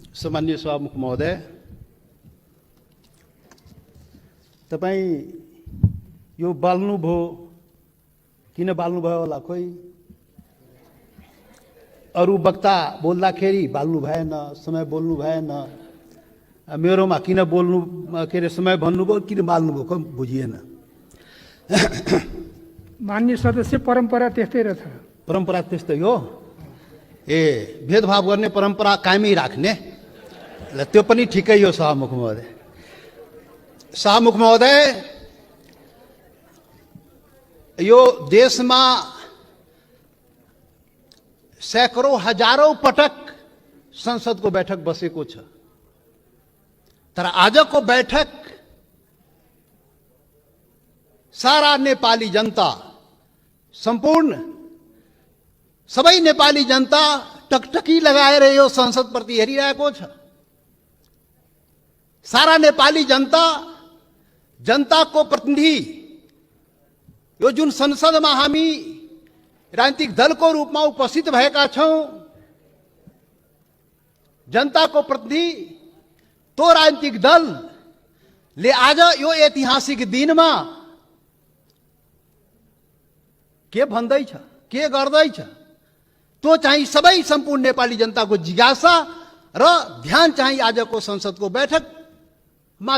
सामान्य सभामुख महोदय, तपाईँ यो बाल्नुभयो, किन बाल्नुभयो होला? कोही अरू वक्ता बोल्दाखेरि बाल्नु भएन, समय बोल्नु भएन, मेरोमा किन बोल्नु के अरे समय भन्नुभयो, किन बाल्नुभयो, कोही बुझिएन। मान्य सदस्य, परम्परा त्यस्तै रहेछ। परम्परा त्यस्तै हो। भेदभाव गर्ने परम्परा कायमै राख्ने, त्यो पनि ठिकै हो। सभामुख महोदय, सभामुख महोदय, यो देशमा सैकड़ों हजारौं पटक संसदको बैठक बसेको छ, तर आजको बैठक सारा नेपाली जनता, संपूर्ण सबै नेपाली जनता टकटकी लगाएर यो संसदप्रति हेरिरहेको छ। सारा नेपाली जनता, जनताको प्रतिनिधि, यो जुन संसदमा हामी राजनीतिक दलको रूपमा उपस्थित भएका छौं, जनताको प्रतिनिधि तो राजनीतिक दलले आज यो ऐतिहासिक दिनमा के भन्दैछ, के गर्दैछ, तो चाहिँ सबै सम्पूर्ण नेपाली जनताको जिज्ञासा र ध्यान चाहिँ आजको संसदको बैठकमा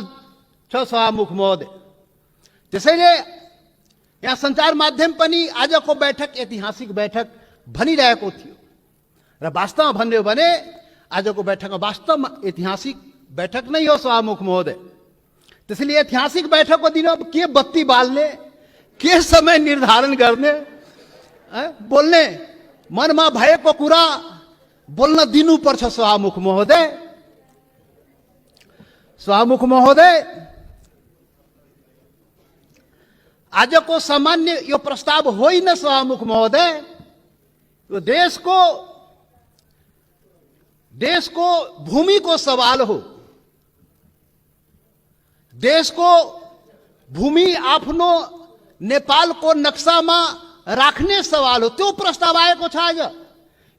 छ। सभामुख महोदय, त्यसैले यहाँ सञ्चार माध्यम पनि आजको बैठक ऐतिहासिक बैठक भनिरहेको थियो र वास्तवमा भन्ने हो भने आजको बैठक वास्तवमा ऐतिहासिक बैठक नै हो। सभामुख महोदय, त्यसैले ऐतिहासिक बैठकको दिन अब के बत्ती बाल्ने, के समय निर्धारण गर्ने, बोल्ने मनमा भएको कुरा बोल्न दिनुपर्छ। सभामुख महोदय, सभामुख महोदय, आजको सामान्य यो प्रस्ताव होइन। सभामुख महोदय, यो देशको भूमिको सवाल हो। देशको भूमि आफ्नो नेपालको नक्सामा राख्ने सवाल हो, त्यो प्रस्ताव आएको छ आज।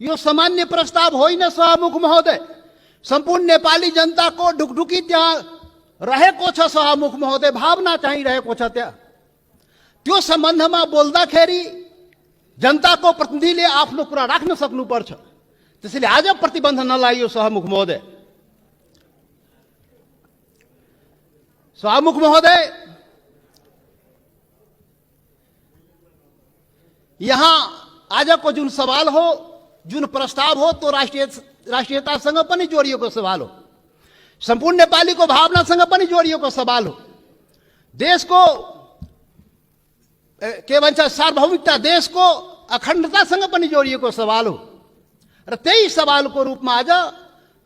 यो सामान्य प्रस्ताव होइन। सभामुख महोदय, सम्पूर्ण नेपाली जनताको ढुकढुकी त्यहाँ रहेको छ। सभामुख महोदय, भावना चाहिँ रहेको छ त्यहाँ। त्यो सम्बन्धमा बोल्दाखेरि जनताको प्रतिनिधिले आफ्नो कुरा राख्न सक्नुपर्छ। त्यसैले आज प्रतिबन्ध नलागियो। सभामुख महोदय, सभामुख महोदय, यहाँ आजको जुन सवाल हो, जुन प्रस्ताव हो, तो राष्ट्रियतासँग पनि जोडिएको सवाल हो, सम्पूर्ण नेपालीको भावनासँग पनि जोडिएको सवाल हो, देशको के भन्छ सार्वभौमिकता, देशको अखण्डतासँग पनि जोडिएको सवाल हो। र त्यही सवालको रूपमा आज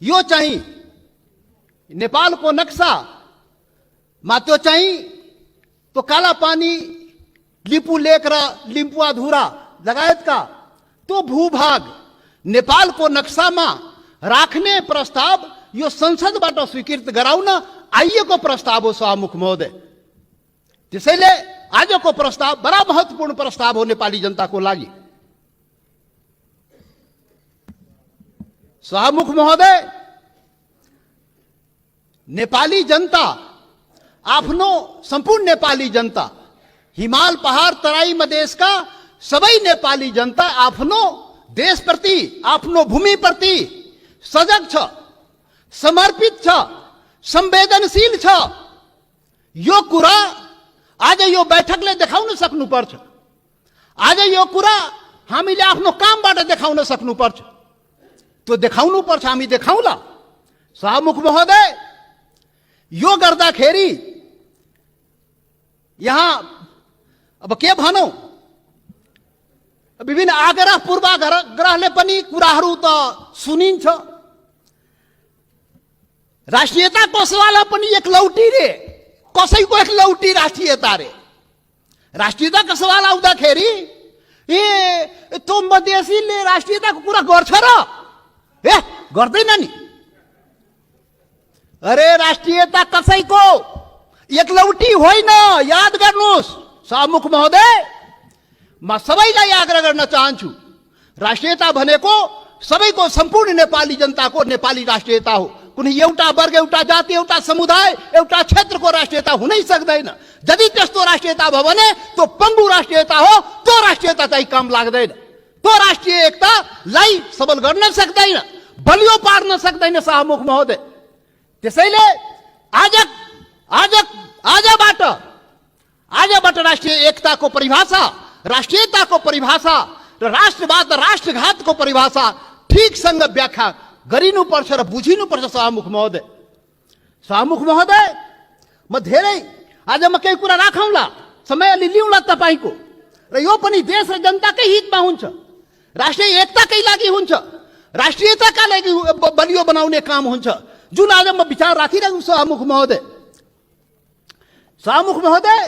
यो चाहिँ नेपालको नक्सामा त्यो चाहिँ तो कालापानी, लिपु लेक र लिम्पुवाधुरा लगायतका त्यो भूभाग नेपालको नक्सामा राख्ने प्रस्ताव यो संसदबाट स्वीकृत गराउन आइएको प्रस्ताव हो। सभामुख महोदय, त्यसैले आजको प्रस्ताव बडा महत्त्वपूर्ण प्रस्ताव हो नेपाली जनताको लागि। सभामुख महोदय, नेपाली जनता, आफ्नो सम्पूर्ण नेपाली जनता, हिमाल पहाड तराई मधेसका सबै नेपाली जनता आफ्नो देशप्रति, आफ्नो भूमिप्रति सजग छ, समर्पित छ, संवेदनशील छ। यो कुरा आज यो बैठकले देखाउन सक्नुपर्छ। आज यो कुरा हामीले आफ्नो कामबाट देखाउन सक्नुपर्छ। त्यो देखाउनुपर्छ, हामी देखाउला। सभामुख महोदय, यो गर्दाखेरि यहाँ अब के भनौं, विभिन्न आग्रह पूर्वाग्रहले पनि कुराहरू त सुनिन्छ। राष्ट्रियताको सवाल पनि एक लौटी रे, कसैको एक लौटी राष्ट्रियता रे। राष्ट्रियताको सवाल आउँदाखेरि त्यो मधेसीले राष्ट्रियताको कुरा गर्छ र? गर्दैन नि। अरे राष्ट्रियता कसैको एक लौटी होइन, याद गर्नुहोस्। सभामुख महोदय, म सबैलाई आग्रह गर्न चाहन्छु, राष्ट्रियता भनेको सबैको सम्पूर्ण नेपाली जनताको नेपाली राष्ट्रियता हो। कुनै एउटा वर्ग, एउटा जाति, एउटा समुदाय, एउटा क्षेत्रको राष्ट्रियता हुनै सक्दैन। यदि त्यस्तो राष्ट्रियता भयो भने त्यो पङ्गु राष्ट्रियता हो। त्यो राष्ट्रियता चाहिँ काम लाग्दैन। त्यो राष्ट्रिय एकतालाई सबल गर्न सक्दैन, बलियो पार्न सक्दैन शाहमुख महोदय। त्यसैले आजबाट राष्ट्रिय एकताको परिभाषा, राष्ट्रियताको परिभाषा र राष्ट्रवाद र राष्ट्रघातको परिभाषा ठिकसँग व्याख्या गरिनुपर्छ र बुझिनुपर्छ शाहमुख महोदय। शाहमुख महोदय, म धेरै आज म केही कुरा राखौँला, समय अलि लिउँला तपाईँको, र यो पनि देश र जनताकै हितमा हुन्छ, राष्ट्रिय एकताकै लागि हुन्छ, राष्ट्रियताका लागि बलियो बनाउने काम हुन्छ, जुन आज म विचार राखिरहेको छु शाहमुख महोदय। शाहमुख महोदय,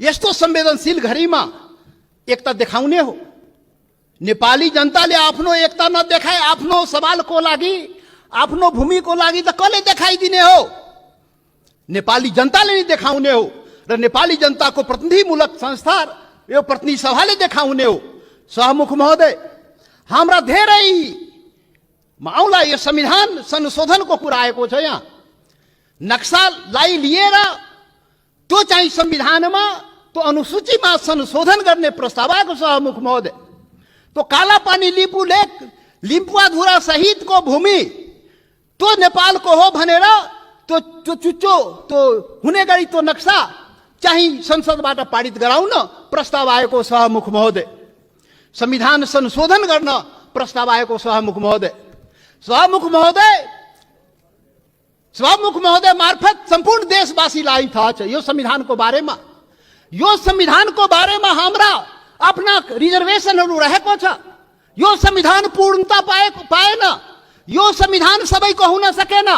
यस्तो संवेदनशील घडीमा एकता देखाउने हो। नेपाली जनताले आफ्नो एकता नदेखाए आफ्नो सवालको लागि, आफ्नो भूमिको लागि त कसले देखाइदिने हो? नेपाली जनताले नै देखाउने हो र नेपाली जनताको प्रतिनिधिमूलक संस्था, यो प्रतिनिधि सभाले देखाउने हो। शाहमुख महोदय, हाम्रा धेरै आउला यो संविधान संशोधनको कुरा आएको छ। यहाँ नक्सालाई लिएर त्यो चाहिँ संविधानमा, त्यो अनुसूचीमा संशोधन गर्ने प्रस्ताव आएको शाहमुख महोदय। त्यो कालापानी लिम्बू लेक, लिम्पुवाधुरा सहितको भूमि त्यो नेपालको हो भनेर त्यो चुच्चो त्यो हुने गरी त्यो नक्सा चाहिँ संसदबाट पारित गराउन प्रस्ताव आएको शाहमुख महोदय। संविधान संशोधन गर्न प्रस्ताव आएको शाहमुख महोदय। शाहमुख महोदय मार्फत सम्पूर्ण देशवासीलाई थाहा छ यो संविधानको बारेमा। यो संविधानको बारेमा हाम्रा आफ्ना रिजर्भेसनहरू रहेको छ। यो संविधान पूर्णता पाएन। यो संविधान सबैको हुन सकेन।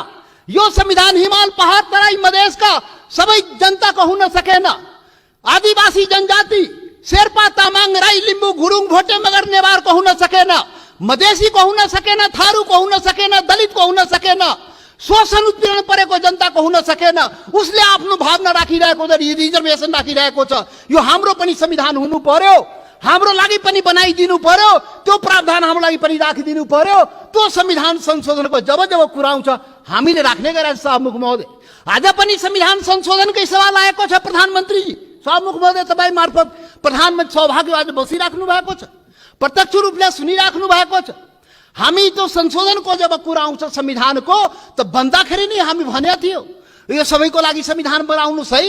यो संविधान हिमाल, पहाड, तराई, मधेसका सबै जनताको हुन सकेन। आदिवासी जनजाति शेर्पा, तामाङ, राई, लिम्बू, गुरुङ, भोटे, मगर, नेवारको हुन सकेन। मधेसीको हुन सकेन, थारूको हुन सकेन, दलितको हुन सकेन, शोषण उत्पीडन परेको जनताको हुन सकेन। उसले आफ्नो भावना राखिरहेको छ, रिजर्भेसन राखिरहेको छ। यो हाम्रो पनि संविधान हुनु पर्यो, हाम्रो लागि पनि बनाइदिनु पर्यो, त्यो प्रावधान हाम्रो लागि पनि राखिदिनु पर्यो। त्यो संविधान संशोधनको जब कुरा आउँछ हामीले राख्ने गरेका शाहमुख महोदय। आज पनि संविधान संशोधनकै सवाल आएको छ प्रधानमन्त्रीजी। शाहमुख महोदय, तपाईँ मार्फत प्रधानमन्त्री सौभाग्य आज बसिराख्नु भएको छ, प्रत्यक्ष रूपले सुनिराख्नु भएको छ। हामी त्यो संशोधनको जब कुरा आउँछ संविधानको, त भन्दाखेरि नै हामी भनेको थियो यो सबैको लागि संविधान बनाउनुहोस् है।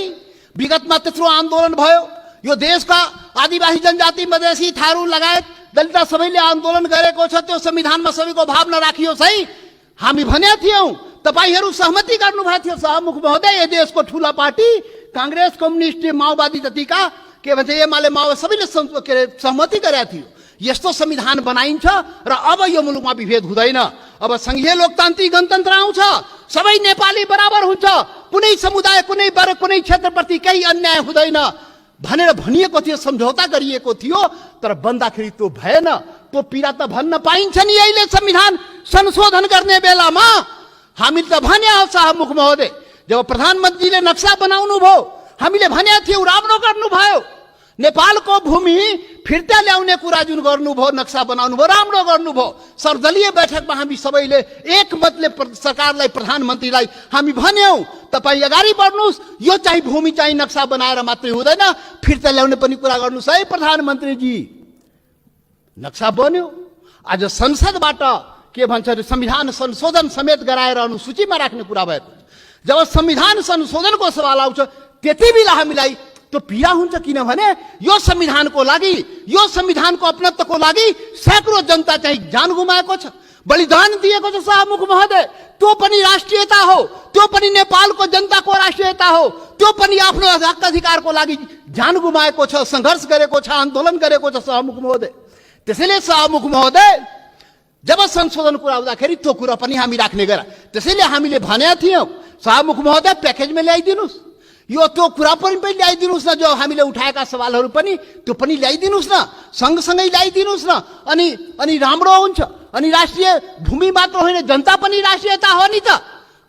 विगतमा त्यत्रो आन्दोलन भयो, यो देशका आदिवासी जनजाति, मधेसी, थारू लगायत दलित सबैले आन्दोलन गरेको छ। त्यो संविधानमा सबैको भावना राखियोस् है हामी भनेका थियौँ। तपाईहरू सहमति गर्नुभएको थियो शाहमुख महोदय। यो देशको ठुला पार्टी कांग्रेस, कम्युनिस्ट, माओवादी जतिका के भन्छ एमाले, माओवादी सबैले सहमति गरेका थियो। यस्तो संविधान बनाइन्छ र अब यो मुलुकमा विभेद हुँदैन। अब संघीय लोकतान्त्रिक गणतन्त्र आउँछ, सबै नेपाली बराबर हुन्छ, कुनै समुदाय, कुनै वर्ग, कुनै क्षेत्रप्रति केही अन्याय हुँदैन भनेर भनिएको थियो, सम्झौता गरिएको थियो। तर बन्दाखेरि त्यो भएन। त्यो पीडा त भन्न पाइन्छ नि अहिले संविधान संशोधन गर्ने बेलामा। हामीले त भने हो शाहमुख महोदय, जब प्रधानमन्त्रीले नक्सा बनाउनु भयो हामीले भनेको थियौँ राम्रो गर्नुभयो। नेपालको भूमि फिर्ता ल्याउने कुरा जुन गर्नुभयो, नक्सा बनाउनु भयो, राम्रो गर्नुभयो। सर्वदलीय बैठकमा हामी सबैले एकमतले सरकारलाई, प्रधानमन्त्रीलाई हामी भन्यौँ तपाईँ अगाडि बढ्नुहोस्, यो चाहिँ भूमि चाहिँ नक्सा बनाएर मात्रै हुँदैन, फिर्ता ल्याउने पनि कुरा गर्नुहोस् है प्रधानमन्त्रीजी। नक्सा बन्यो। आज संसदबाट के भन्छ संविधान संशोधन समेत गराएर अनुसूचीमा राख्ने कुरा भएको। जब संविधान संशोधनको सवाल आउँछ त्यति बेला हामीलाई त्यो पीडा हुन्छ, किनभने यो संविधानको लागि, यो संविधानको अपनत्वको लागि सैकड़ों जनता चाहिँ जान गुमाएको छ, बलिदान दिएको छ शाहमुख महोदय। त्यो पनि राष्ट्रियता हो, त्यो पनि नेपालको जनताको राष्ट्रियता हो, त्यो पनि आफ्नो हक अधिकारको लागि जान गुमाएको छ, सङ्घर्ष गरेको छ, आन्दोलन गरेको छ शाहमुख महोदय। त्यसैले शाहमुख महोदय, जब संशोधन कुरा आउँदाखेरि त्यो कुरा पनि हामी राख्ने गरा। त्यसैले हामीले भनेका थियौँ शाहमुख महोदय प्याकेजमा ल्याइदिनुहोस्, यो त्यो कुरा पनि ल्याइदिनुहोस् न, जो हामीले उठाएका सवालहरू पनि त्यो पनि ल्याइदिनुहोस् न, सँगसँगै ल्याइदिनुहोस् न, अनि राम्रो हुन्छ। अनि राष्ट्रिय भूमि मात्र होइन, जनता पनि राष्ट्रियता हो नि त।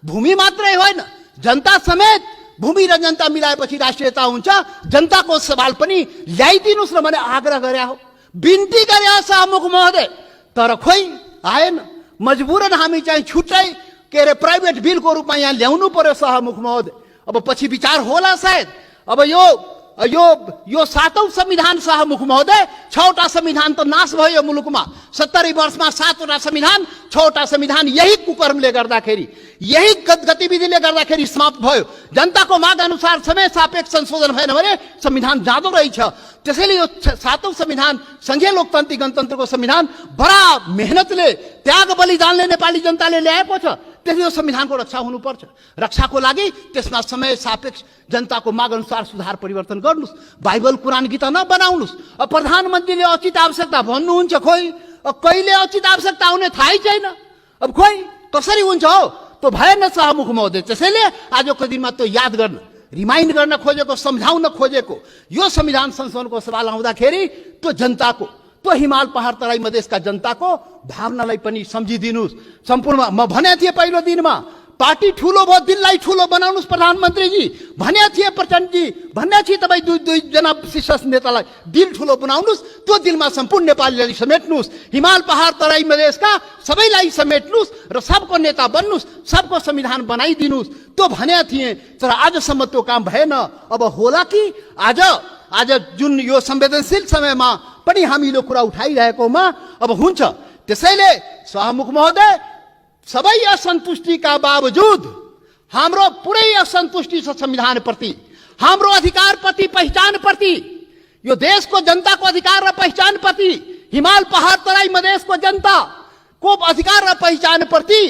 भूमि मात्रै होइन, जनता समेत, भूमि र जनता मिलाएपछि राष्ट्रियता हुन्छ। जनताको सवाल पनि ल्याइदिनुहोस् न भने आग्रह गरे हो। बिन्ती गरे सभामुख महोदय, तर खोइ आएन। मजबुरन हामी चाहिँ छुट्टै के अरे प्राइभेट बिलको रूपमा यहाँ ल्याउनु पर्यो सभामुख महोदय। अब पछि विचार होला सायद। अब यो 7औं संविधान सभामुख महोदय, 6वटा संविधान त नाश भयो मुलुकमा। 70 वर्षमा 7वटा संविधान, 6वटा संविधान यही कुकर्मले गर्दाखेरि, यही गतिविधिले गर्दाखेरि समाप्त भयो। जनताको माग अनुसार समय सापेक्ष संशोधन भएन भने संविधान जाँदो रहेछ। त्यसैले यो 7औं संविधान, संघीय लोकतान्त्रिक गणतन्त्रको संविधान बडा मेहनतले, त्याग बलिदानले नेपाली जनताले ल्याएको छ। त्यसले यो संविधानको रक्षा हुनुपर्छ। रक्षाको लागि त्यसमा समय सापेक्ष जनताको माग अनुसार सुधार परिवर्तन गर्नुस्। बाइबल कुरान गीता नबनाउनुस्। अब प्रधानमन्त्रीले उचित आवश्यकता भन्नुहुन्छ, खोइ कहिले उचित आवश्यकता आउने थाहै छैन। अब खोइ कसरी हुन्छ हो, त्यो भएन सभामुख महोदय। त्यसैले आजको दिनमा त्यो याद गर्न, रिमाइन्ड गर्न खोजेको, सम्झाउन खोजेको यो संविधान संशोधनको सवाल आउँदाखेरि त्यो जनताको, त्यो हिमाल पहाड तराई मधेसका जनताको भावनालाई पनि सम्झिदिनुस्। सम्पूर्ण म भने थिएँ पहिलो दिनमा, पार्टी ठुलो भयो, दिललाई ठुलो बनाउनुस् प्रधानमन्त्रीजी भने थिए, प्रचण्डजी भन्ने थिए। तपाईँ दुईजना शीर्ष नेतालाई दिल ठुलो बनाउनुस्, त्यो दिलमा सम्पूर्ण नेपालीलाई समेट्नुस्, हिमाल पहाड तराई मधेसका सबैलाई समेट्नुस् र सबको नेता बन्नुस्, सबको संविधान बनाइदिनुस्, त्यो भने थिए। तर आजसम्म त्यो काम भएन। अब होला कि आज जुन यो संवेदनशील समयमा पनि हामी यो कुरा उठाइरहेकोमा अब हुन्छ। त्यसैले सभामुख महोदय, सबै असन्तुष्टिका बावजुद हाम्रो पुरै असन्तुष्टि छ संविधानप्रति, हाम्रो अधिकारप्रति, पहिचानप्रति, यो देशको जनताको अधिकार र पहिचानप्रति, हिमाल पहाड तराई मधेसको जनताको अधिकार र पहिचानप्रति,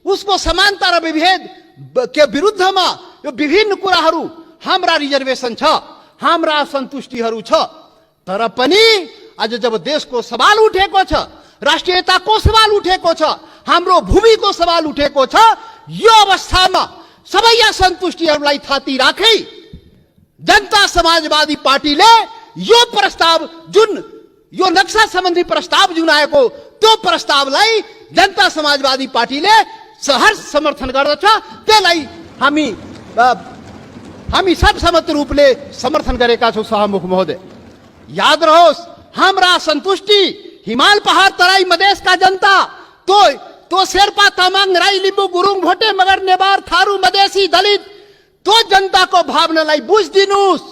उसको समानता र विभेद के विरुद्धमा यो विभिन्न कुराहरू, हाम्रा रिजर्भेसन छ, हाम्रा असन्तुष्टिहरू छ। तर पनि आज जब देशको सवाल उठेको छ, राष्ट्रियताको सवाल उठेको छ, हाम्रो भूमिको सवाल उठेको छ, यो अवस्थामा सबै असन्तुष्टिहरूलाई थाती राखी जनता समाजवादी पार्टीले यो प्रस्ताव, जुन यो नक्सा सम्बन्धी प्रस्ताव जुन आएको, त्यो प्रस्तावलाई जनता समाजवादी पार्टीले सहर्ष समर्थन गर्दछ। त्यसलाई हामी सर्वसम्मत रूपले समर्थन गरेका छौँ सभामुख महोदय। याद रहोस्, हाम्रा असन्तुष्टि हिमाल पहाड तराई मधेसका जनता, तो शेर्पा तामाङ राई लिम्बू गुरुङ भोटे मगर नेवार थारू मधेसी दलित, तो जनताको भावनालाई बुझिदिनुस्।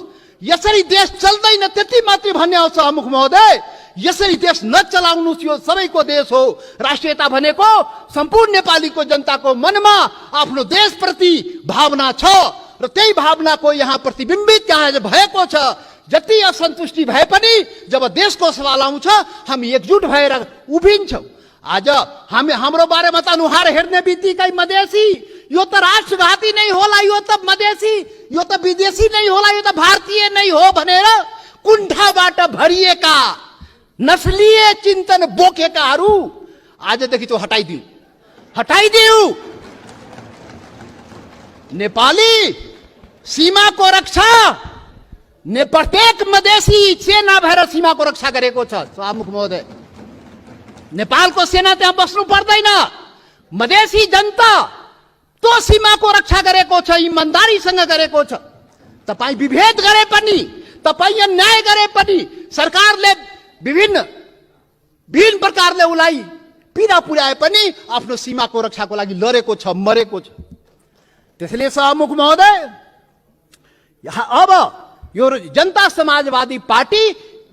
यसरी देश चल्दैन त्यति मात्रै भन्ने हो सभामुख महोदय। यसरी देश नचलाउनुस्, यो सबैको देश हो। राष्ट्रियता भनेको सम्पूर्ण नेपालीको जनताको मनमा आफ्नो देशप्रति भावना छ र त्यही भावनाको यहाँ प्रतिबिम्बित यहाँ भएको छ। जति असन्तुष्टि भए पनि जब देशको सवाल आउँछ हामी एकजुट भएर उभिन्छौँ। आज हाम्रो बारेमा त अनुहार हेर्ने बित्तिकै मधेसी, यो त राष्ट्रघाती नै होला, यो त मधेसी, यो त विदेशी नै होला, यो त भारतीय नै हो भनेर कुण्ठाबाट भरिएका नस्लीय चिन्तन बोकेकाहरू आजदेखि त्यो हटाइदिऊ। नेपाली सीमाको रक्षा प्रत्येक मधेसी सेना भएर सीमाको रक्षा गरेको छ सभामुख महोदय। नेपालको सेना त्यहाँ बस्नु पर्दैन। मधेसी जनता त्यो सीमाको रक्षा गरेको छ, इमानदारीसँग गरेको छ। तपाईँ विभेद गरे पनि, तपाईँ अन्याय गरे पनि, सरकारले विभिन्न प्रकारले उसलाई पीडा पुर्याए पनि आफ्नो सीमाको रक्षाको लागि लडेको छ, मरेको छ। त्यसैले सभामुख महोदय, अब यो जनता समाजवादी पार्टी,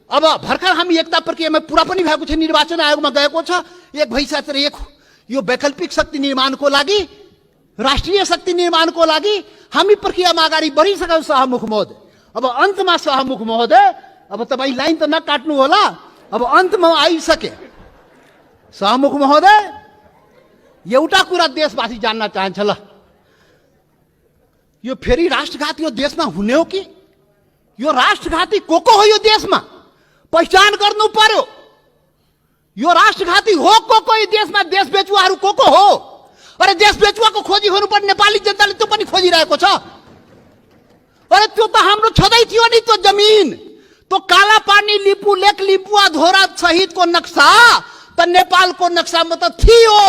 अब भर्खर हामी एकता प्रक्रियामा पुरा पनि भएको छ, निर्वाचन आयोगमा गएको छ। एक भइसकेर एक यो वैकल्पिक शक्ति निर्माणको लागि, राष्ट्रिय शक्ति निर्माणको लागि हामी प्रक्रियामा अगाडि बढिसक्यौँ सभामुख महोदय। अब अन्तमा सभामुख महोदय, अब तपाईँ लाइन त नकाट्नु होला, अब अन्तमा आइसके। सभामुख महोदय, एउटा कुरा देशवासी जान्न चाहन्छ, ल यो फेरि राष्ट्रघात यो देशमा हुने हो कि? यो राष्ट्रघाती को हो यो देशमा? पहिचान गर्नु पर्यो। यो राष्ट्रघाती हो को यो देशमा? देश बेचुवाहरू को हो? अरे देश बेचुवाको खोजी गर्नुपर्ने नेपाली जनताले त्यो पनि खोजिरहेको छ। अरे त्यो त हाम्रो छँदै थियो नि, त्यो जमिन, त्यो काला पानी, लिपु लेक, लिपुवा धोरा सहितको नक्सा त नेपालको नक्सामा त थियो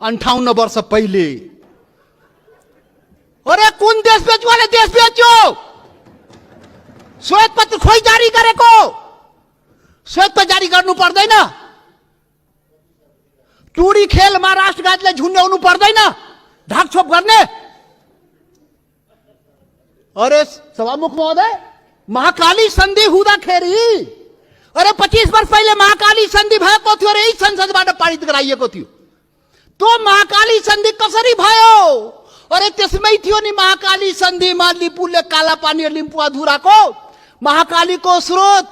58 वर्ष पहिले। अरे कुन देश बेचुवाले देश बेच्यो? श्वेत पत्र खोइ जारी गरेको? श्वेत जारी गर्नु पर्दैन? टुडी खेलमा राष्ट्रघातलाई झुन्ड्याउनु पर्दैन? ढाकछोप गर्ने? अरे सभामुख महोदय, महाकाली सन्धि हुँदाखेरि, अरे 25 वर्ष पहिले महाकाली सन्धि भएको थियो र यही संसदबाट पारित गराइएको थियो। त्यो महाकाली सन्धि कसरी भयो? अरे त्यसमै थियो नि महाकाली सन्धिमा लिपुले काला पानी लिम्पु अधुराको महाकालीको स्रोत,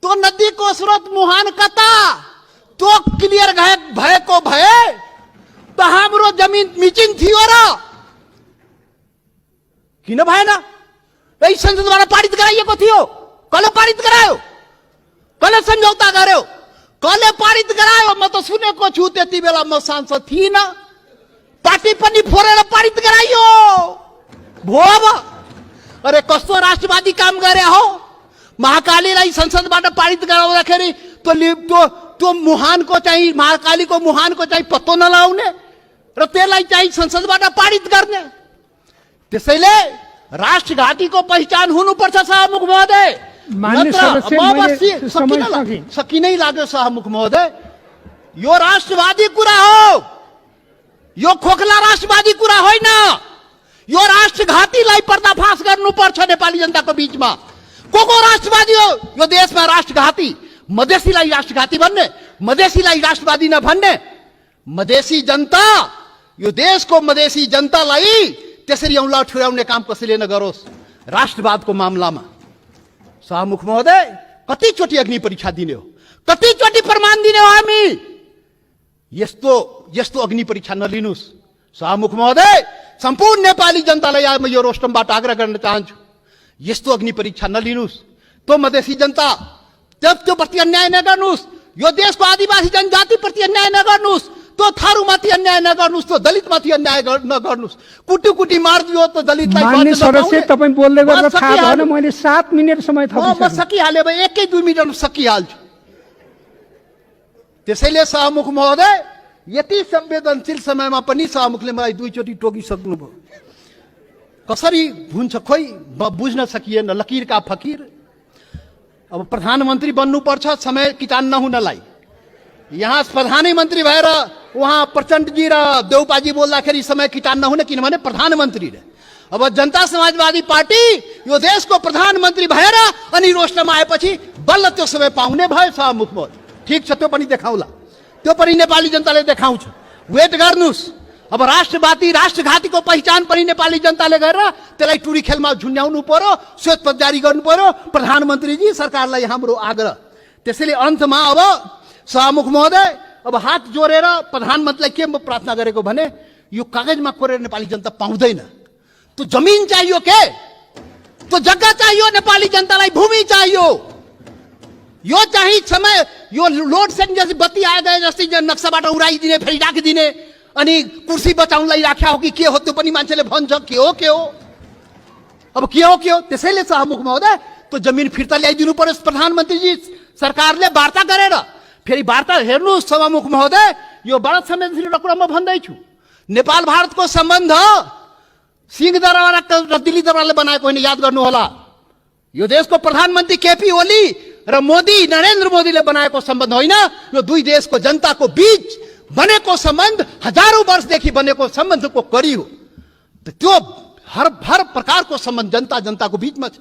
त्यो नदीको स्रोत मुहान कता, त्यो क्लियर भएको भए त हाम्रो जमिन मिचिङ थियो र किन भएन? यही संसदबाट पारित गराइएको थियो। कसले पारित गरायो? कसले सम्झौता गर्यो? कसले पारित गरायो? म त सुनेको छु, त्यति बेला म सांसद थिइन। पार्टी पनि फोरेर पारित गराइयो भो। अब अरे कस्तो राष्ट्रवादी काम गरे हो? महाकालीलाई संसदबाट पारित गराउँदाखेरि त्यो मुहानको चाहिँ, महाकालीको मुहानको चाहिँ पत्तो नलाउने र त्यसलाई चाहिँ संसदबाट पारित गर्ने। त्यसैले राष्ट्रघातीको पहिचान हुनुपर्छ सभामुख महोदय। सकिनै लाग्यो सभामुख महोदय। यो राष्ट्रवादी कुरा हो, यो खोखला राष्ट्रवादी कुरा होइन। यो राष्ट्रघातीलाई पर्दाफास गर्नुपर्छ नेपाली जनताको बीचमा। को राष्ट्रवादी हो यो देशमा? राष्ट्रघाती। मधेसीलाई राष्ट्रघाती भन्ने, मधेसीलाई राष्ट्रवादी नभन्ने। मधेसी जनता, यो देशको मधेसी जनतालाई त्यसरी औँला ठुर्याउने काम कसैले नगरोस् राष्ट्रवादको मामलामा। सभामुख महोदय, कतिचोटि अग्नि परीक्षा दिने हो? कतिचोटि प्रमाण दिने हो हामी? यस्तो अग्नि परीक्षा नलिनुस् सभामुख महोदय। सम्पूर्ण नेपाली जनतालाई म यो रोस्टमबाट आग्रह गर्न चाहन्छु, यस्तो अग्नि परीक्षा नलिनुस्। त्यो मधेसी जनता त्यो प्रति अन्याय नगर्नुस्। यो देशको आदिवासी जनजाति प्रति अन्याय नगर्नुस्। त्यो थारूमाथि अन्याय नगर्नुस्। त्यो दलितमाथि अन्याय नगर्नुस्। कुटी मारिदियो त दलितलाई। माननीय सदस्य, तपाईँ बोल्दै गर्दा थाहा भएन, मैले 7 मिनेट समय म सकिहाले, 1-2 मिनट सकिहाल्छु। त्यसैले सभामुख महोदय, यति संवेदनशील समयमा पनि सभामुखले मलाई 2 चोटि टोकिसक्नुभयो। कसरी हुन्छ खोइ बुझ्न सकिएन। लकीर का फकीर। अब प्रधानमन्त्री बन्नुपर्छ समय किटान नहुनलाई। यहाँ प्रधानमन्त्री भएर उहाँ प्रचण्डजी र देउपाजी बोल्दाखेरि समय किटान नहुने, किनभने प्रधानमन्त्री रे। अब जनता समाजवादी पार्टी यो देशको प्रधानमन्त्री भएर अनि रोस्टरमा आएपछि बल्ल त्यो समय पाउने भयो सभामुख महोदय। ठिक छ, त्यो पनि देखाउला। त्यो पनि नेपाली जनताले देखाउँछ। वेट गर्नुस्। अब राष्ट्रघातीको पहिचान पनि नेपाली जनताले गरेर त्यसलाई टुडी खेलमा झुन्ड्याउनु पर्यो, श्वेतपत्र जारी गर्नु पर्यो। प्रधानमन्त्रीजी, सरकारलाई हाम्रो आग्रह। त्यसैले अन्तमा अब सभामुख महोदय, अब हात जोडेर प्रधानमन्त्रीलाई के म प्रार्थना गरेको भने, यो कागजमा कोरेर नेपाली जनता पाउँदैन। त्यो जमिन चाहियो के? त्यो जग्गा चाहियो नेपाली जनतालाई, भूमि चाहियो। यो चाहिँ समय, यो लोड सेडिङ जस्तै बत्ती आए गए जस्तै नक्साबाट उडाइदिने, फेरि राखिदिने, अनि कुर्सी बचाउनलाई राख्या हो कि के हो त्यो पनि मान्छेले भन्छ। के हो अब के हो? त्यसैले सभामुख महोदय, त्यो जमिन फिर्ता ल्याइदिनु पर्यो प्रधानमन्त्रीजी। सरकारले वार्ता गरेर फेरि वार्ता हेर्नुहोस् सभामुख महोदय। यो बडा संवेदनशील कुरा म भन्दैछु। नेपाल भारतको सम्बन्ध सिंहदरबार र दिल्ली दरबारले बनाएको होइन, याद गर्नुहोला। यो देशको प्रधानमन्त्री केपी ओली र मोदी, नरेन्द्र मोदीले बनाएको सम्बन्ध होइन। यो दुई देशको जनताको बीच बनेको सम्बन्ध, हजारौं वर्षदेखि बनेको सम्बन्धको कडी हो। त्यो हर प्रकारको सम्बन्ध जनताको बीचमा छ।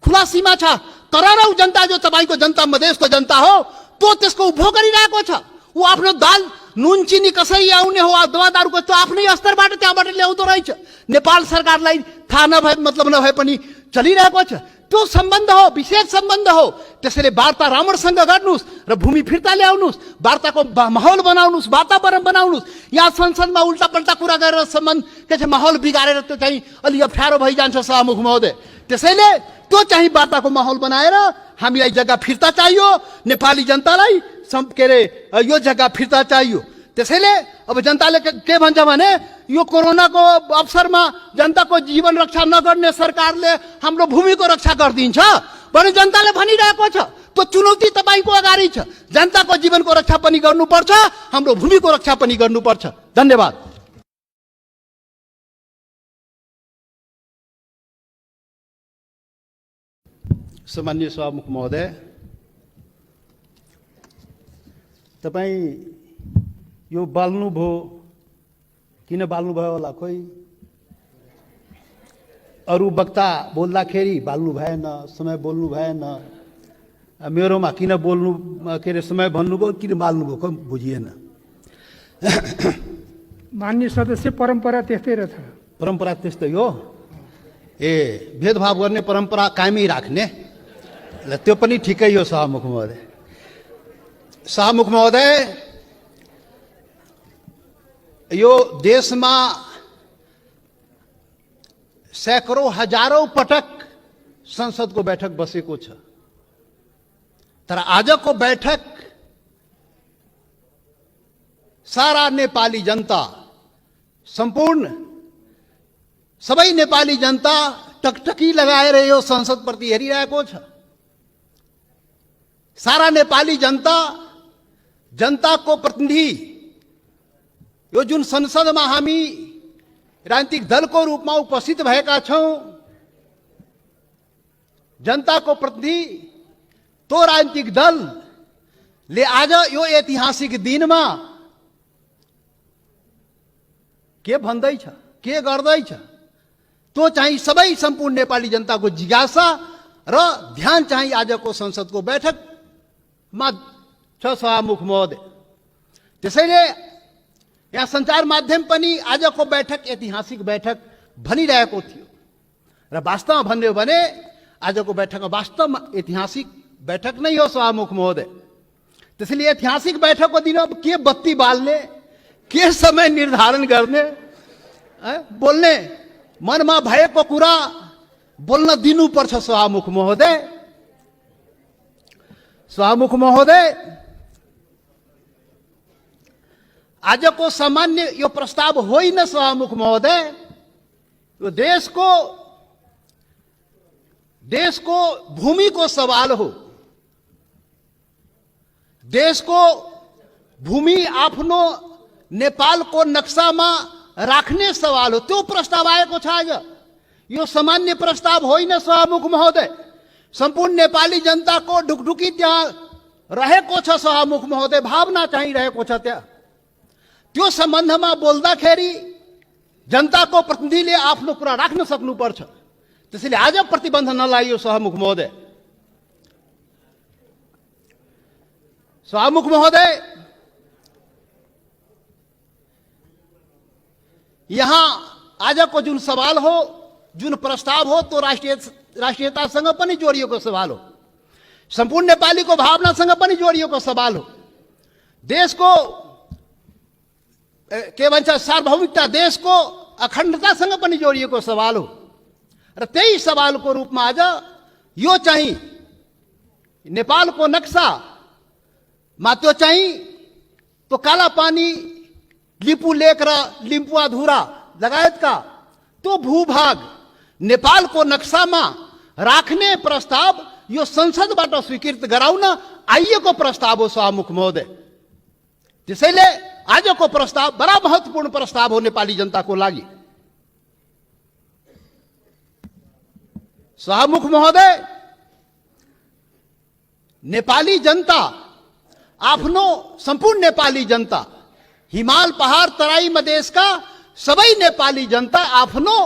खुला सीमा छ। करोडौं जनता जो तपाईको जनता, मधेसको जनता हो, त्यो त्यसको उपभोग गरिरहेको छ। ऊ आफ्नो दाल नुन चिनी कसरी आउने हो, दवा दारूको त्यो आफ्नै स्तरबाट त्यहाँबाट ल्याउँदो रहेछ। नेपाल सरकारलाई थाहा नभए मतलब नभए पनि चलिरहेको छ। त्यो सम्बन्ध हो, विशेष सम्बन्ध हो। त्यसैले वार्ता राम्रोसँग गर्नुस् र भूमि फिर्ता ल्याउनुस्, वार्ताको माहौल बनाउनुस्, वातावरण बनाउनुस्। यहाँ संसदमा उल्टा पल्टा कुरा गरेर सम्बन्ध के छ माहौल बिगारेर त्यो चाहिँ अलि अप्ठ्यारो भइजान्छ सभामुख महोदय। त्यसैले त्यो चाहिँ वार्ताको माहौल बनाएर हामीलाई जग्गा फिर्ता चाहियो, नेपाली जनतालाई के अरे यो जग्गा फिर्ता चाहियो। त्यसैले अब जनताले के भन्छ भने, यो कोरोनाको अवसरमा जनताको जीवन रक्षा नगर्ने सरकारले हाम्रो भूमिको रक्षा गरिदिन्छ भने जनताले भनिरहेको छ। त्यो चुनौती तपाईको अगाडि छ। जनताको जीवनको रक्षा पनि गर्नुपर्छ, हाम्रो भूमिको रक्षा पनि गर्नुपर्छ। धन्यवाद। सम्माननीय सभामुख महोदय, तपाईँ यो बाल्नुभयो, किन बाल्नुभयो होला? खोइ अरू वक्ता बोल्दाखेरि बाल्नु भएन, समय बोल्नु भएन, मेरोमा किन बोल्नु के अरे समय भन्नुभयो, किन बाल्नुभयो, खोइ बुझिएन। मान्य सदस्य, परम्परा त्यस्तै रहेछ। परम्परा त्यस्तै हो। ए, भेदभाव गर्ने परम्परा कायमै राख्ने, ल त्यो पनि ठिकै हो। सभामुख महोदय, सभामुख महोदय, यो देशमा सैकड़ों हजारौं पटक संसदको बैठक बसेको छ, तर आजको बैठक सारा नेपाली जनता, संपूर्ण सबै नेपाली जनता टकटकी लगाएर यो संसदप्रति हेरिरहेको छ। सारा नेपाली जनता, जनताको प्रतिनिधि, यो जुन संसदमा हामी राजनीतिक दलको रूपमा उपस्थित भएका छौं, जनताको प्रतिनिधि तो राजनीतिक दलले आज यो ऐतिहासिक दिनमा के भन्दैछ, के गर्दैछ, त्यो चाहिँ सबै सम्पूर्ण नेपाली जनताको जिज्ञासा र ध्यान चाहिँ आजको संसदको बैठकमा छ। सभामुख महोदय, त्यसैले यहाँ सञ्चार माध्यम पनि आजको बैठक ऐतिहासिक बैठक भनिरहेको थियो र वास्तवमा भन्ने हो भने आजको बैठक वास्तवमा ऐतिहासिक बैठक नै हो। सभामुख महोदय, त्यसैले ऐतिहासिक बैठकको दिन अब के बत्ती बाल्ने, के समय निर्धारण गर्ने, बोल्ने मनमा भएको कुरा बोल्न दिनुपर्छ। सभामुख महोदय, सभामुख महोदय, आजको सामान्य यो प्रस्ताव होइन। सभामुख महोदय, यो देशको भूमिको सवाल हो। देशको भूमि आफ्नो नेपालको नक्सामा राख्ने सवाल हो, त्यो प्रस्ताव आएको छ आज। यो सामान्य प्रस्ताव होइन। सभामुख महोदय, सम्पूर्ण नेपाली जनताको ढुकढुकी त्यहाँ रहेको छ। सभामुख महोदय, भावना चाहिँ रहेको छ त्यहाँ। त्यो सम्बन्धमा बोल्दाखेरि जनताको प्रतिनिधिले आफ्नो कुरा राख्न सक्नुपर्छ। त्यसैले आज प्रतिबन्ध नलागियो। सभामुख महोदय, सभामुख महोदय, यहाँ आजको जुन सवाल हो, जुन प्रस्ताव हो, तो राष्ट्रियतासँग पनि जोडिएको सवाल हो, सम्पूर्ण नेपालीको भावनासँग पनि जोडिएको सवाल हो, देशको के भन्छ सार्वभौमिकता, देशको अखण्डतासँग पनि जोडिएको सवाल हो। र त्यही सवालको रूपमा आज यो चाहिँ नेपालको नक्सामा त्यो चाहिँ तो कालापानी, लिपु लेक र लिम्पुवाधुरा लगायतका त्यो भूभाग नेपालको नक्सामा राख्ने प्रस्ताव यो संसदबाट स्वीकृत गराउन आइएको प्रस्ताव हो। सभामुख महोदय, त्यसैले आजको प्रस्ताव बडा महत्त्वपूर्ण प्रस्ताव हो नेपाली जनताको लागि। सभामुख महोदय, नेपाली जनता आफ्नो, सम्पूर्ण नेपाली जनता, हिमाल पहाड तराई मधेसका सबै नेपाली जनता आफ्नो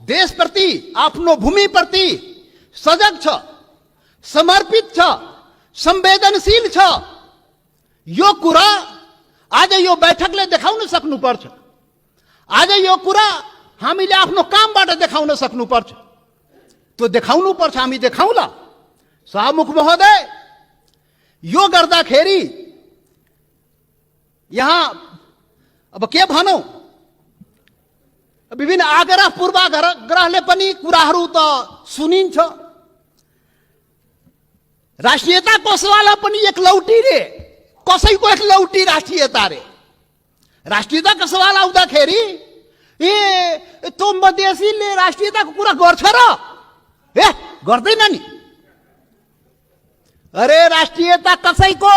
देशप्रति, आफ्नो भूमिप्रति सजग छ, समर्पित छ, संवेदनशील छ। यो कुरा आज यो बैठकले देखाउन सक्नुपर्छ। आज यो कुरा हामीले आफ्नो कामबाट देखाउन सक्नुपर्छ। त्यो देखाउनुपर्छ, हामी देखाउला। सभामुख महोदय, यो गर्दाखेरि यहाँ अब के भनौं, विभिन्न आग्रह पूर्वाग्रहले पनि कुराहरू त सुनिन्छ। राष्ट्रियताको सवाल पनि एक लौटी रे, कसैको एक लौटी राष्ट्रियता रे। राष्ट्रियताको सवाल आउँदाखेरि ए त्यो मधेसीले राष्ट्रियताको कुरा गर्छ र? ए गर्दैन नि। अरे राष्ट्रियता कसैको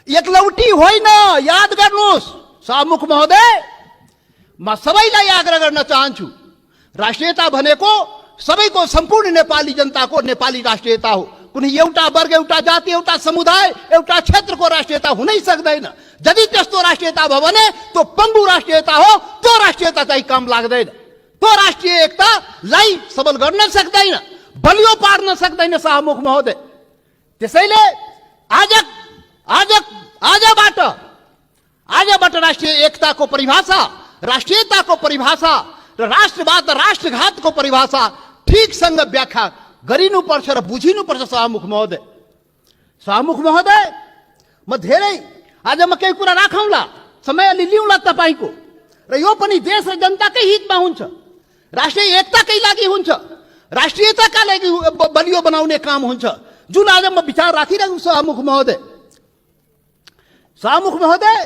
एक लौटी होइन, याद गर्नुहोस्। सभामुख महोदय, म सबैलाई आग्रह गर्न चाहन्छु, राष्ट्रियता भनेको सबैको, सम्पूर्ण नेपाली जनताको नेपाली राष्ट्रियता हो, कुनै एउटा वर्ग, एउटा जाति, एउटा समुदाय, एउटा क्षेत्रको राष्ट्रियता हुनै सक्दैन। यदि त्यस्तो राष्ट्रियता भयो भने त्यो पङ्गु राष्ट्रियता हो, त्यो राष्ट्रियता चाहिँ काम लाग्दैन। त्यो राष्ट्रिय एकतालाई सबल गर्न सक्दैन, बलियो पार्न सक्दैन शाहमुख महोदय। त्यसैले आजबाट राष्ट्रिय एकताको परिभाषा, राष्ट्रियताको परिभाषा र राष्ट्रवाद र राष्ट्रघातको परिभाषा ठिकसँग व्याख्या गरिनुपर्छ र बुझिनुपर्छ शाहमुख महोदय। शाहमुख महोदय, म धेरै आज म केही कुरा राखौँला, समय अलि लिउँला तपाईँको, र यो पनि देश र जनताकै हितमा हुन्छ, राष्ट्रिय एकताकै लागि हुन्छ, राष्ट्रियताका लागि बलियो बनाउने काम हुन्छ, जुन आज म विचार राखिरहेको छु शाहमुख महोदय। शाहमुख महोदय,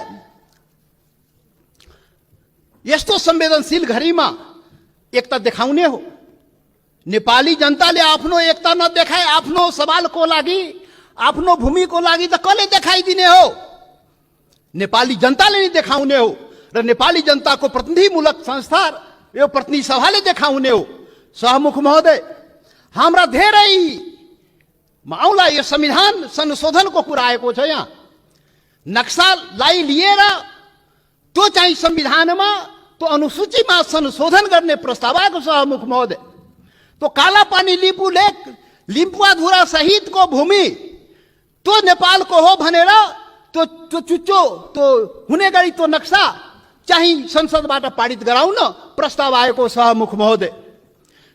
यस्तो संवेदनशील घडीमा एकता देखाउने हो। नेपाली जनताले आफ्नो एकता नदेखाए आफ्नो सवालको लागि, आफ्नो भूमिको लागि त कसले देखाइदिने हो? नेपाली जनताले नै देखाउने हो र नेपाली जनताको प्रतिनिधिमूलक संस्था, यो प्रतिनिधि सभाले देखाउने हो। शाहमुख महोदय, हाम्रा धेरै आउला यो संविधान संशोधनको कुरा आएको छ। यहाँ नक्सालाई लिएर त्यो चाहिँ संविधानमा, त्यो अनुसूचीमा संशोधन गर्ने प्रस्ताव आएको शाहमुख महोदय। त्यो कालापानी लिम्बू लेक, लिम्पुवाधुरा सहितको भूमि त्यो नेपालको हो भनेर त्यो चुच्चो त्यो हुने गरी त्यो नक्सा चाहिँ संसदबाट पारित गराउन प्रस्ताव आएको शाहमुख महोदय।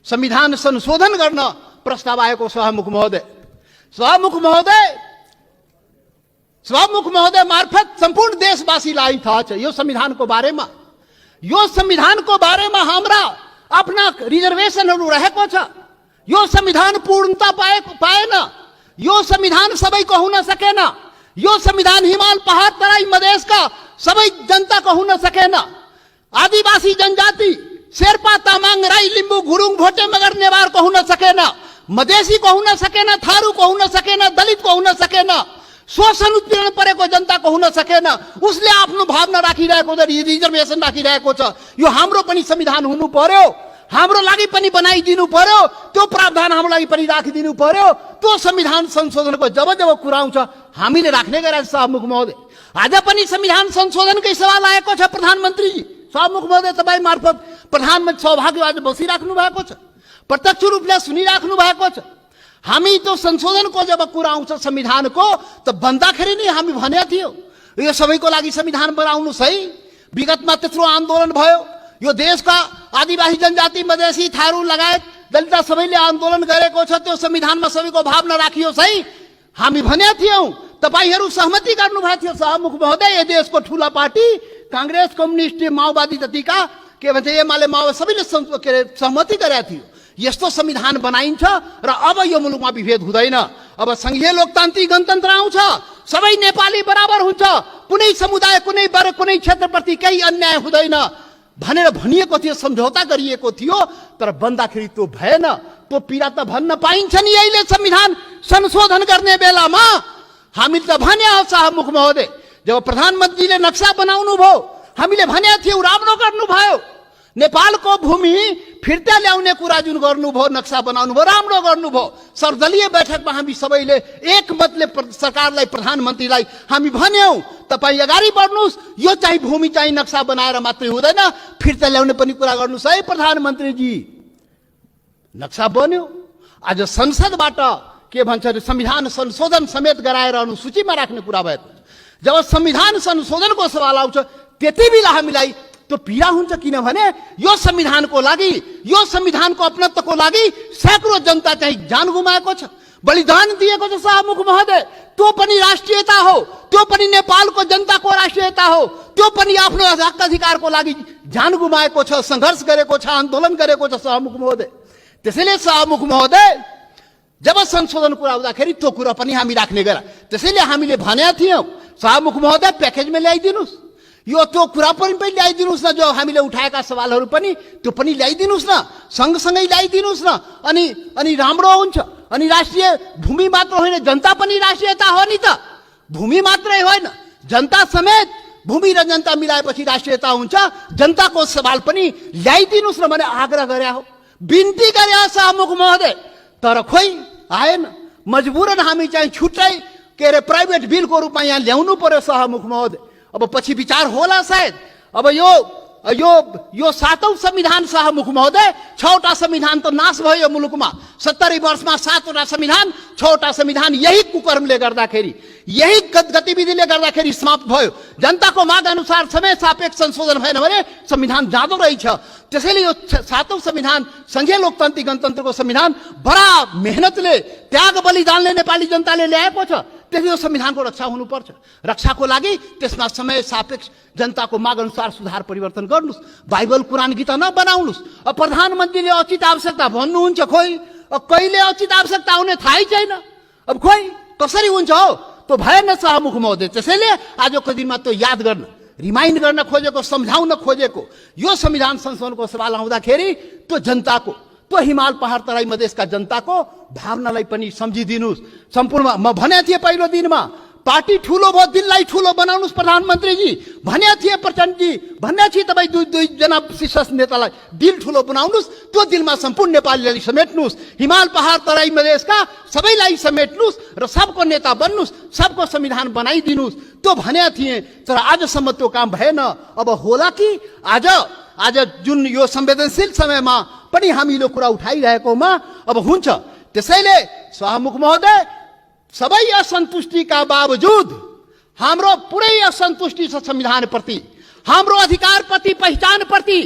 संविधान संशोधन गर्न प्रस्ताव आएको शाहमुख महोदय। शाहमुख महोदय मार्फत सम्पूर्ण देशवासीलाई थाहा छ यो संविधानको बारेमा। यो संविधानको बारेमा हाम्रा आफ्ना रिजर्भेसनहरू रहेको छ। यो संविधान पूर्णता पाएन, यो संविधान सबैको हुन सकेन, यो संविधान हिमाल पहाड तराई मधेसका सबै जनताको हुन सकेन। आदिवासी जनजाति शेर्पा तामाङ राई लिम्बू गुरुङ भोटे मगर नेवारको हुन सकेन, मधेसीको हुन सकेन, थारूको हुन सकेन, दलितको हुन सकेन, शोषण उत्पीडन परेको जनताको हुन सकेन। उसले आफ्नो भावना राखिरहेको छ, रिजर्भेसन राखिरहेको छ। यो हाम्रो पनि संविधान हुनु पर्यो, हाम्रो लागि पनि बनाइदिनु पर्यो, त्यो प्रावधान हाम्रो लागि पनि राखिदिनु पर्यो। त्यो संविधान संशोधनको जब कुरा आउँछ हामीले राख्ने गरेका शाहमुख महोदय। आज पनि संविधान संशोधनकै सवाल आएको छ प्रधानमन्त्रीजी। शाहमुख महोदय, तपाईँ मार्फत प्रधानमन्त्री सहभागी आज बसिराख्नु भएको छ, प्रत्यक्ष रूपले सुनिराख्नु भएको छ। हामी त्यो संशोधनको जब कुरा आउँछ संविधानको, त भन्दाखेरि नै हामी भनेको थियो यो सबैको लागि संविधान बनाउनुहोस् है। विगतमा त्यत्रो आन्दोलन भयो, यो देशका आदिवासी जनजाति मधेसी थारू लगायत दलित सबैले आन्दोलन गरेको छ, त्यो संविधानमा सबैको भावना राखियोस् है हामी भनेका थियौँ। तपाईँहरू सहमति गर्नुभएको थियो शाहमुख महोदय। यो देशको ठुला पार्टी कांग्रेस, कम्युनिस्ट, माओवादी जतिका के भन्छ एमाले माओवादी सबैले सहमति गरेका थियो। यस्तो संविधान बनाइन्छ र अब यो मुलुकमा विभेद हुँदैन, अब संघीय लोकतान्त्रिक गणतन्त्र आउँछ, सबै नेपाली बराबर हुन्छ, कुनै समुदाय, कुनै वर्ग, कुनै क्षेत्रप्रति केही अन्याय हुँदैन भनेर भनिएको थियो, सम्झौता गरिएको थियो। तर बन्दाखेरि त्यो भएन। त्यो पीडा त भन्न पाइन्छ नि अहिले संविधान संशोधन गर्ने बेलामा। हामीले त भने हो शाहमुख महोदय, जब प्रधानमन्त्रीले नक्सा बनाउनु भयो हामीले भनेको थियौँ राम्रो गर्नुभयो। नेपालको भूमि फिर्ता ल्याउने कुरा जुन गर्नुभयो, नक्सा बनाउनु भयो, राम्रो गर्नुभयो। सर्वदलीय बैठकमा हामी सबैले एकमतले सरकारलाई, प्रधानमन्त्रीलाई हामी भन्यौँ तपाईँ अगाडि बढ्नुहोस्, यो चाहिँ भूमि चाहिँ नक्सा बनाएर मात्रै हुँदैन, फिर्ता ल्याउने पनि कुरा गर्नुहोस् है प्रधानमन्त्रीजी। नक्सा बन्यो। आज संसदबाट के भन्छ संविधान संशोधन समेत गराएर अनुसूचीमा राख्ने कुरा भएको। जब संविधान संशोधनको सवाल आउँछ त्यति बेला हामीलाई त्यो पीडा हुन्छ, किनभने यो संविधानको लागि, यो संविधानको अपनत्वको लागि सैकड़ों जनता चाहिँ जान गुमाएको छ, बलिदान दिएको छ शाहमुख महोदय। त्यो पनि राष्ट्रियता हो, त्यो पनि नेपालको जनताको राष्ट्रियता हो, त्यो पनि आफ्नो हक अधिकारको लागि जान गुमाएको छ, सङ्घर्ष गरेको छ, आन्दोलन गरेको छ शाहमुख महोदय। त्यसैले शाहमुख महोदय जब संशोधन कुरा आउँदाखेरि त्यो कुरा पनि हामी राख्ने गरा। त्यसैले हामीले भनेका थियौँ शाहमुख महोदय प्याकेजमा ल्याइदिनुहोस्, यो त्यो कुरा पनि ल्याइदिनुहोस् न, जो हामीले उठाएका सवालहरू पनि त्यो पनि ल्याइदिनुहोस् न, सँगसँगै ल्याइदिनुहोस् न, अनि राम्रो हुन्छ। अनि राष्ट्रिय भूमि मात्र होइन, जनता पनि राष्ट्रियता हो नि त। भूमि मात्रै होइन, जनता समेत, भूमि र जनता मिलाएपछि राष्ट्रियता हुन्छ। जनताको सवाल पनि ल्याइदिनुहोस् न भने आग्रह गरे हो, बिन्ती गरे शाहमुख महोदय। तर खोइ आएन। मजबुरन हामी चाहिँ छुट्टै के अरे प्राइभेट बिलको रूपमा यहाँ ल्याउनु पर्यो सभामुख महोदय। अब पछि विचार होला सायद। अब यो 7औं संविधान सभामुख महोदय, 6वटा संविधान त नाश भयो यो मुलुकमा। 70 वर्षमा 7वटा संविधान, 6वटा संविधान यही कुकर्मले गर्दाखेरि, यही गतिविधिले गर्दाखेरि समाप्त भयो। जनताको माग अनुसार समय सापेक्ष संशोधन भएन भने संविधान जाँदो रहेछ। त्यसैले यो 7औं संविधान, संघीय लोकतान्त्रिक गणतन्त्रको संविधान बडा मेहनतले, त्याग बलिदानले नेपाली जनताले ल्याएको छ। त्यसले यो संविधानको रक्षा हुनुपर्छ। रक्षाको लागि त्यसमा समय सापेक्ष जनताको माग अनुसार सुधार परिवर्तन गर्नुस्। बाइबल कुरान गीता नबनाउनुस्। अब प्रधानमन्त्रीले उचित आवश्यकता भन्नुहुन्छ, खोइ कहिले उचित आवश्यकता आउने थाहै छैन। अब खोइ कसरी हुन्छ हो, त्यो भएन सभामुख महोदय। त्यसैले आजको दिनमा त्यो याद गर्न, रिमाइन्ड गर्न खोजेको, सम्झाउन खोजेको यो संविधान संशोधनको सवाल आउँदाखेरि त्यो जनताको, त्यो हिमाल पहाड तराई मधेसका जनताको भावनालाई पनि सम्झिदिनुस्। सम्पूर्ण म भने थिएँ पहिलो दिनमा, पार्टी ठुलो भयो, दिललाई ठुलो बनाउनुस् प्रधानमन्त्रीजी भने थिए, प्रचण्डजी भन्ने थिए। तपाईँ दुईजना शीर्ष नेतालाई दिल ठुलो बनाउनुस्, त्यो दिलमा सम्पूर्ण नेपालीलाई समेट्नुस्, हिमाल पहाड तराई मधेसका सबैलाई समेट्नुस् र सबको नेता बन्नुस्, सबको संविधान बनाइदिनुस्, त्यो भने थिए। तर आजसम्म त्यो काम भएन। अब होला कि आज जुन यो संवेदनशील समयमा पनि हामी यो कुरा उठाइरहेकोमा अब हुन्छ। त्यसैले सभामुख महोदय, सबै असन्तुष्टिका बावजुद हाम्रो पुरै असन्तुष्टि छ संविधानप्रति, हाम्रो अधिकारप्रति, पहिचानप्रति,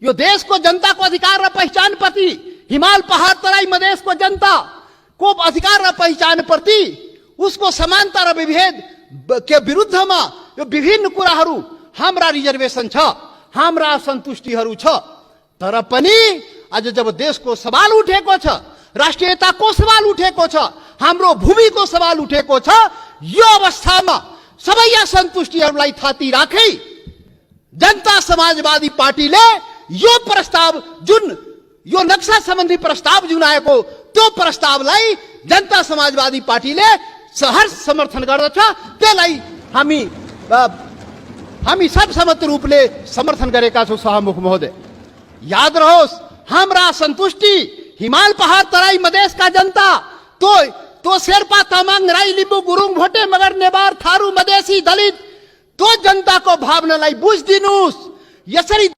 यो देशको जनताको अधिकार र पहिचानप्रति, हिमाल पहाड तराई मधेसको जनताको अधिकार र पहिचानप्रति, उसको समानता र विभेद के विरुद्धमा यो विभिन्न कुराहरू, हाम्रा रिजर्भेसन छ, हाम्रा असन्तुष्टिहरू छ। तर पनि आज जब देशको सवाल उठेको छ, राष्ट्रियताको सवाल उठेको छ, हाम्रो भूमिको सवाल उठेको छ, यो अवस्थामा सबै असन्तुष्टिहरूलाई थाती राखी जनता समाजवादी पार्टीले यो प्रस्ताव, जुन यो नक्सा सम्बन्धी प्रस्ताव जुन आएको, त्यो प्रस्तावलाई जनता समाजवादी पार्टीले सहर्ष समर्थन गर्दछ। त्यसलाई हामी सर्वसम्मत रूपले समर्थन गरेका छौँ सभामुख महोदय। याद रहोस्, हाम्रा असन्तुष्टि हिमाल पहाड तराई मधेसका जनता, तो शेर्पा तामाङ राई लिम्बू गुरुङ भोटे मगर नेवार थारू मधेसी दलित, त्यो जनताको भावनालाई बुझिदिनुस्। यसरी